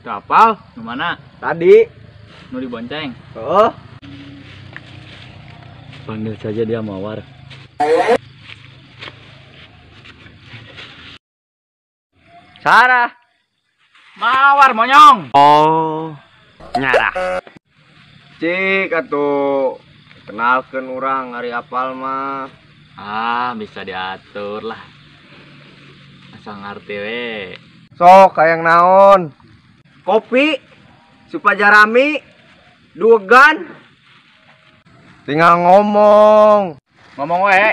Tuh apal? Nu mana? Tadi. Nu dibonceng. Oh. Panggil saja dia Mawar. Sarah. Mawar monyong. Oh. Nyarah. Cik atuh. Kenalkeun urang ari apal mah. Ah, bisa diatur lah. Asal ngerti we. Sok hayang naon? Kopi, supajarami, duegan. Tinggal ngomong. Ngomong we.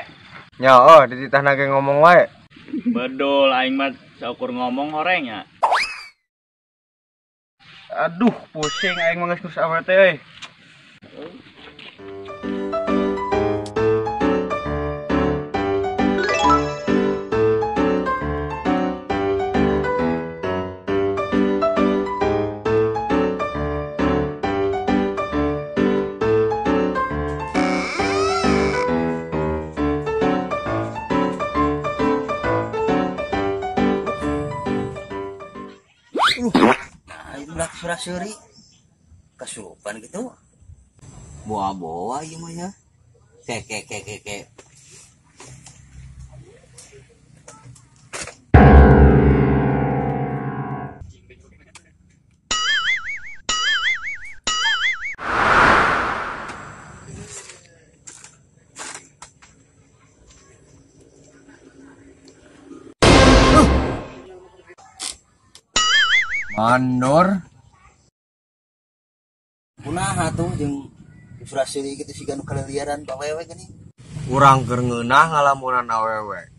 Nya dititah nage ngomong wae. Bedul aing mah saukur ngomong horengnya. Aduh, pusing aing mah geus awet teh. Nah, itu belak surah-suri kesurupan gitu. Bawa-bawa ieu mah ya. Kek. Mandor. Kunaha tuh jeung surah-suri gitu siga nu kaliliaran pawewe gini. Urang keur ngeunah ngalamunan awewe.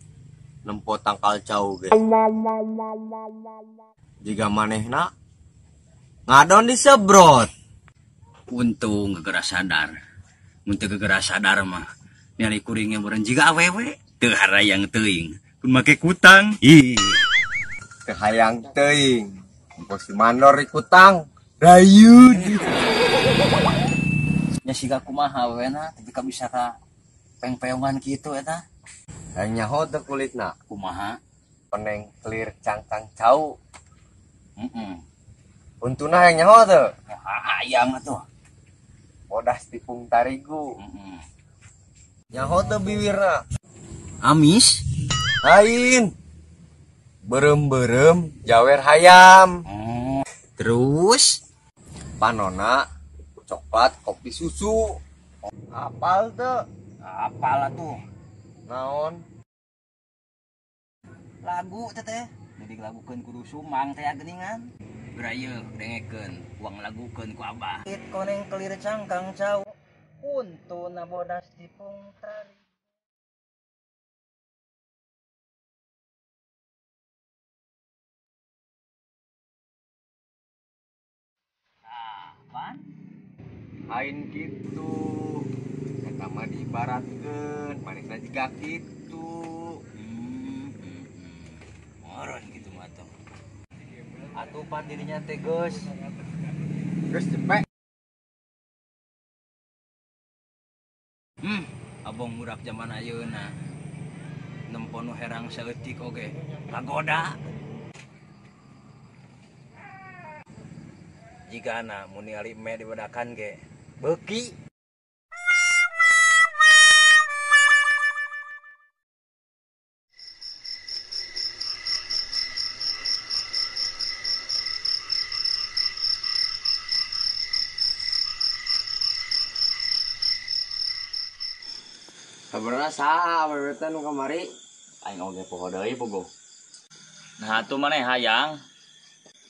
Nempo tangkal cau ge. Jiga manehna ngadon disebrot. Untung gegera sadar. Mun teu gegera sadar mah nyari kuringnya meureun jiga awewe teu harayang teuing. Kun make kutang. Ih, Teu hayang teuing. Engko si Mandor ikutang. Rayun. nya siga kumaha wewena tapi ka bisa ka peng-peongan kitu eta. Hayang nyaho teu kulitna. Kumaha? Peneng clear cangkang cau. Heeh. Untuna hayang nyaho teu. Hayang atuh. Bodas tipung tarigu. Heeh. Nyaho teu biwirna. Amis? Lain. Berem-berem jawer hayam. Terus Panona coklat kopi susu. Apal teu? apalah tuh Naon? lagu teteh jadi lagukeun kudu sumang teh geuningan beraya dengekeun uang lagukeun ku abah it koneng kelir cangkang cau untuna bodas tipung tari. Pan Lain gitu. Eta mah diibaratkeun manisna jiga kitu. moron gitu mah tuh atuh pan dirinya teh geus Geus cepet. abong murak zaman ayeuna nempo nu herang saeutik oge lagoda jigana mun ningali me dibedakan ge beuki. Sabenerna saha awewe teh nu kamari? Aing oge poho deui puguh. Nah atuh maneh hayang.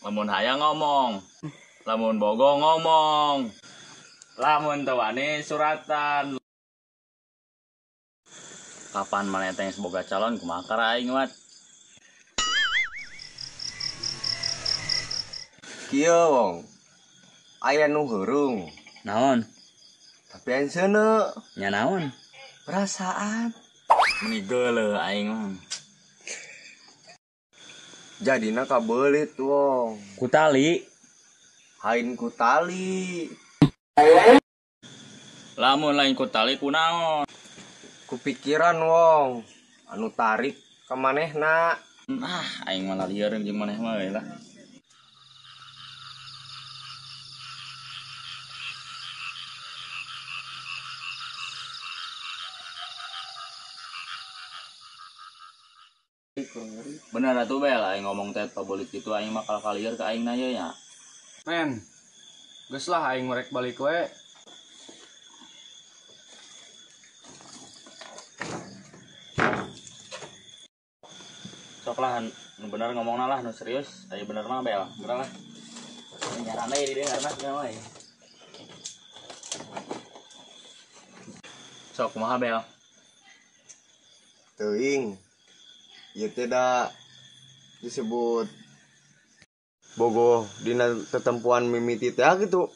Lamun hayang ngomong. Lamun bogo ngomong. Lamun teu wani suratan. Kapan maneh teh boga calon kumaha kara aing wat? Kieu wong. Aya nu heurung, Naon? tapi aya seuneu. Nya naon? Perasaan. Meni geuleuh aing mah. Jadina kabeulit wong. Kutali. Hain ku tali. Lamun lain kutali kunaon? Kupikiran wong. Anu tarik ka manehna. Aing malah lieur jeung maneh mah lah. Bener atuh bel aing ngomong teh pabolit kitu aing mah kalieur ka aing na ye nya. Men, geus lah aing merek balik we. Sok lah nu bener ngomongna lah nu serius, aya bener mah bel. Bener lah. Nyarana ye didengarna nya we. Sok kumaha bel? Teuing. Ieu teh da disebut bogoh dina tetempuan mimiti teh gitu.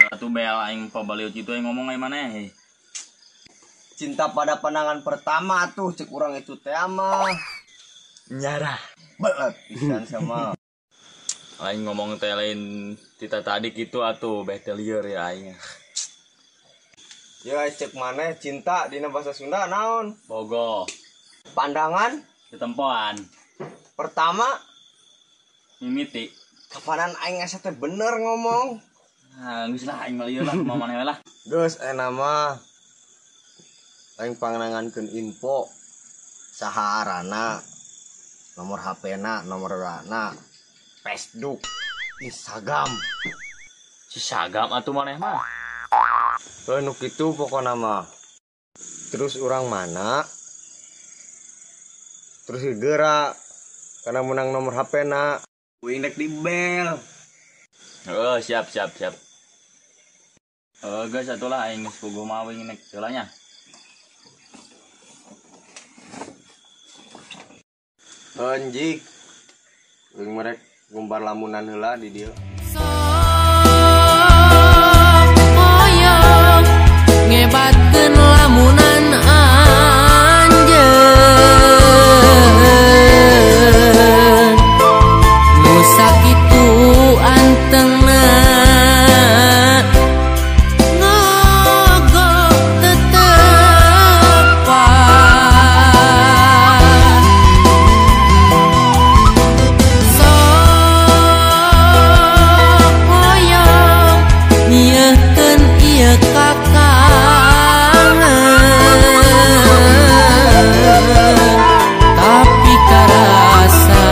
Atuh bel aing pabaliut kitu aing ngomong ai maneh. Cinta pada pandangan pertama tuh cek urang itu teh mah Nyarah. belet pisan sama. Aing ngomong teh lain tita tadi gitu atuh betelieur ya aing. Ya cek maneh cinta dina bahasa Sunda naon? Bogoh. Pandangan Ketempoan. pertama Mimiti. kapanan aing asa teh bener ngomong. Nah, geus lah aing mah lieur lah kumaha maneh lah. Geus nama aing panganangankeun info saha arana, nomor HP-na, nomor WA-na, Facebook, Instagram. Si sagam atuh maneh mah. Nu kitu pokona mah. Terus urang mana? Terus geura karena menang nomor HP-na. Uing dek di bel. Oh, siap. Geus atuh lah aing geus puguh mah wing nek heula nya. Anjing. Uing merek gumbar lamunan heula di dieu. Hoyong ngebatkeun lamunan anjeun nu sakitu antengna ngogok tetepan sok hoyong nyieun ieu tapi karasa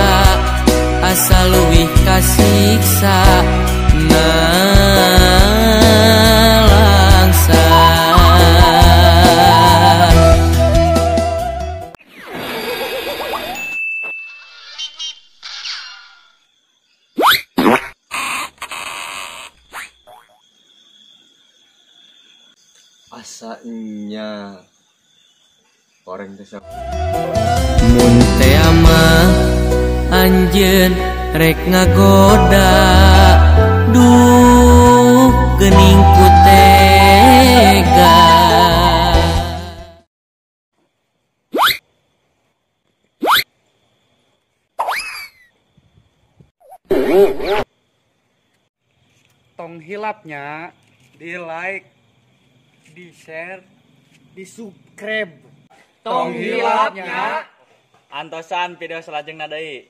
asa leuwih kasiksa nalangsa. Asanya goreng teh sok. Mun teh mah anjeun rek ngagoda duh geuning ku tega. Tong hilapnya di like, di share, di subscribe. Tong hilapnya Antosan video selajengna deui.